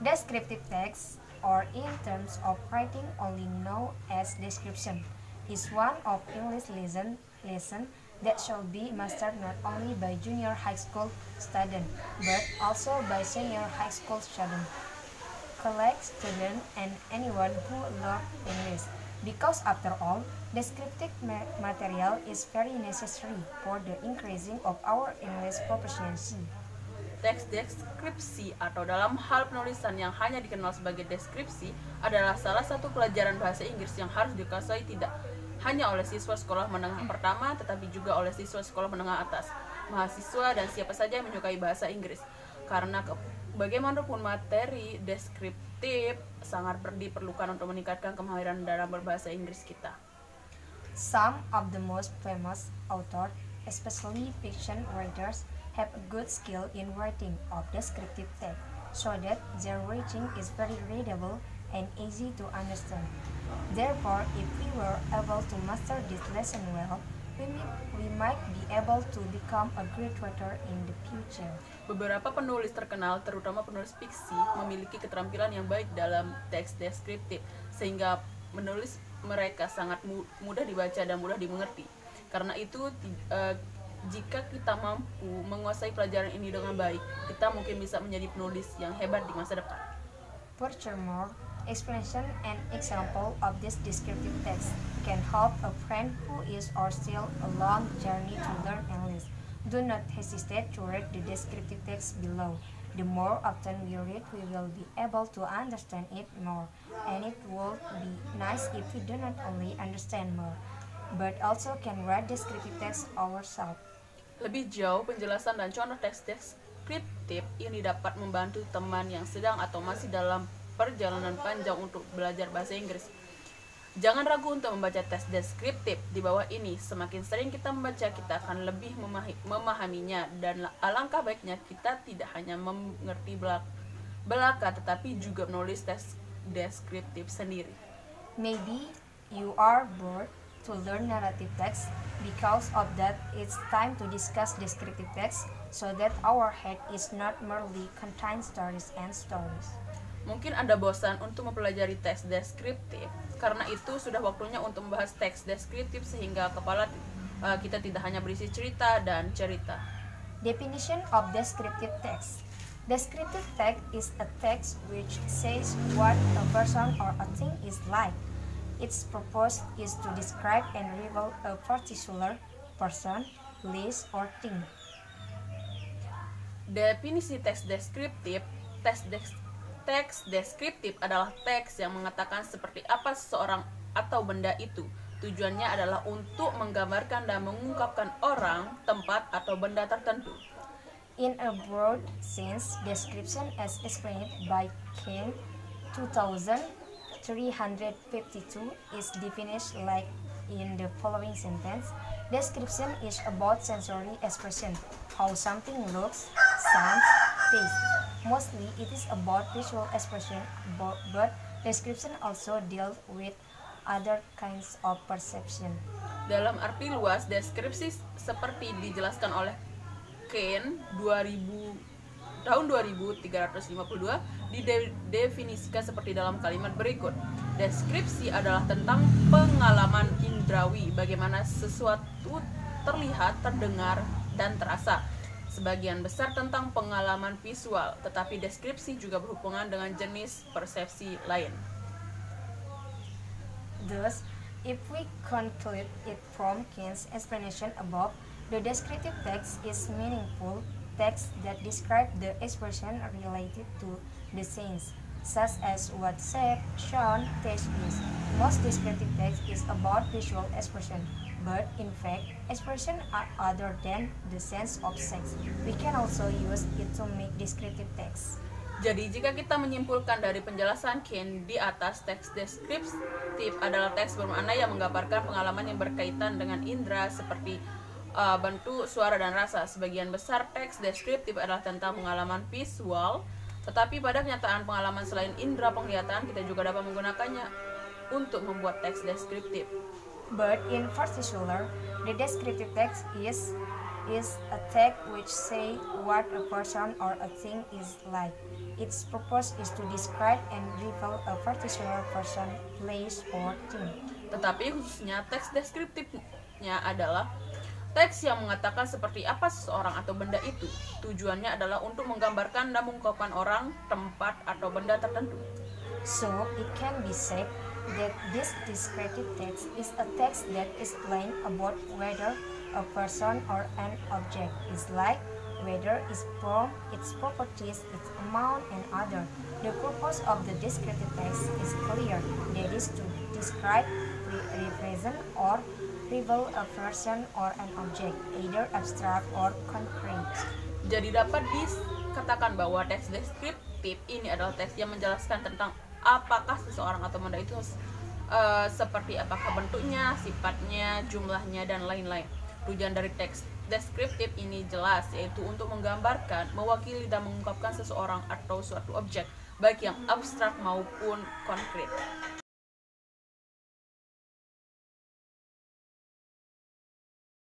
Descriptive text, or in terms of writing only known as description, is one of English lesson that should be mastered not only by junior high school students but also by senior high school students, college students, and anyone who loves English. Because after all, descriptive material is very necessary for the increasing of our English proficiency. Teks deskripsi atau dalam hal penulisan yang hanya dikenal sebagai deskripsi adalah salah satu pelajaran bahasa Inggris yang harus dikuasai tidak hanya oleh siswa sekolah menengah pertama tetapi juga oleh siswa sekolah menengah atas, mahasiswa dan siapa saja yang menyukai bahasa Inggris. Karena bagaimanapun materi deskriptif sangat diperlukan untuk meningkatkan kemahiran dalam berbahasa Inggris kita. Some of the most famous authors, especially fiction writers, have a good skill in writing of descriptive text, so that their writing is very readable and easy to understand. Therefore, if we were able to master this lesson well, we might be able to become a great writer in the future. Beberapa penulis terkenal, terutama penulis fiksi, memiliki keterampilan yang baik dalam teks deskriptif, sehingga menulis mereka sangat mudah dibaca dan mudah dimengerti. Karena itu, jika kita mampu menguasai pelajaran ini dengan baik, kita mungkin bisa menjadi penulis yang hebat di masa depan. Furthermore, explanation and example of this descriptive text can help a friend who is or still a long journey to learn English. Do not hesitate to read the descriptive text below. The more often we read, we will be able to understand it more, and it would be nice if we do not only understand more, but also can read descriptive text ourselves. Lebih jauh, penjelasan dan contoh teks deskriptif ini dapat membantu teman yang sedang atau masih dalam perjalanan panjang untuk belajar bahasa Inggris. Jangan ragu untuk membaca teks deskriptif di bawah ini. Semakin sering kita membaca, kita akan lebih memahaminya, dan alangkah baiknya kita tidak hanya mengerti belaka tetapi juga menulis teks deskriptif sendiri. Maybe you are bored to learn narrative text. Because of that, it's time to discuss descriptive text so that our head is not merely contain stories and stories. Mungkin Anda bosan untuk mempelajari teks deskriptif. Karena itu sudah waktunya untuk membahas teks deskriptif sehingga kepala kita tidak hanya berisi cerita dan cerita. Definition of descriptive text. Descriptive text is a text which says what a person or a thing is like. Its purpose is to describe and reveal a particular person, place, or thing. Definisi teks deskriptif. Teks deskriptif adalah teks yang mengatakan seperti apa seseorang atau benda itu. Tujuannya adalah untuk menggambarkan dan mengungkapkan orang, tempat, atau benda tertentu. In a broad sense, description as explained by King 2352 is defined like in the following sentence. Description is about sensory expression, how something looks, sounds, tastes. Mostly it is about visual expression, but description also deals with other kinds of perception. Dalam arti luas, deskripsi seperti dijelaskan oleh Kane tahun 2352 didefinisikan seperti dalam kalimat berikut. Deskripsi adalah tentang pengalaman indrawi, bagaimana sesuatu terlihat, terdengar, dan terasa. Sebagian besar tentang pengalaman visual, tetapi deskripsi juga berhubungan dengan jenis persepsi lain. Thus, if we conclude it from Kane's explanation above, the descriptive text is meaningful text that describe the expression related to the sense, such as what shape, sound, taste is. Most descriptive text is about visual expression, but in fact, expression are other than the sense of sex. We can also use it to make descriptive text. Jadi jika kita menyimpulkan dari penjelasan Kane di atas, teks deskriptif adalah teks bermakna yang menggambarkan pengalaman yang berkaitan dengan indera seperti bentuk, suara, dan rasa. Sebagian besar teks deskriptif adalah tentang pengalaman visual, tetapi pada kenyataan pengalaman selain indera penglihatan kita juga dapat menggunakannya untuk membuat teks deskriptif. But in particular, the descriptive text is is a tag which say what a person or a thing is like. Its purpose is to describe and reveal a particular person, place, or thing. Tetapi khususnya teks deskriptifnya adalah teks yang mengatakan seperti apa seseorang atau benda itu. Tujuannya adalah untuk menggambarkan dan mengungkapkan orang, tempat, atau benda tertentu. So, it can be said that this descriptive text is a text that explains about whether a person or an object is like, whether its form, its properties, its amount, and other. The purpose of the descriptive text is clear, that is to describe, represent, or reveal a person or an object, either abstract or concrete. Jadi dapat dikatakan bahwa teks deskriptif ini adalah teks yang menjelaskan tentang apakah seseorang atau benda itu seperti apakah bentuknya, sifatnya, jumlahnya, dan lain-lain. Tujuan dari teks deskriptif ini jelas, yaitu untuk menggambarkan, mewakili, dan mengungkapkan seseorang atau suatu objek, baik yang abstrak maupun konkret.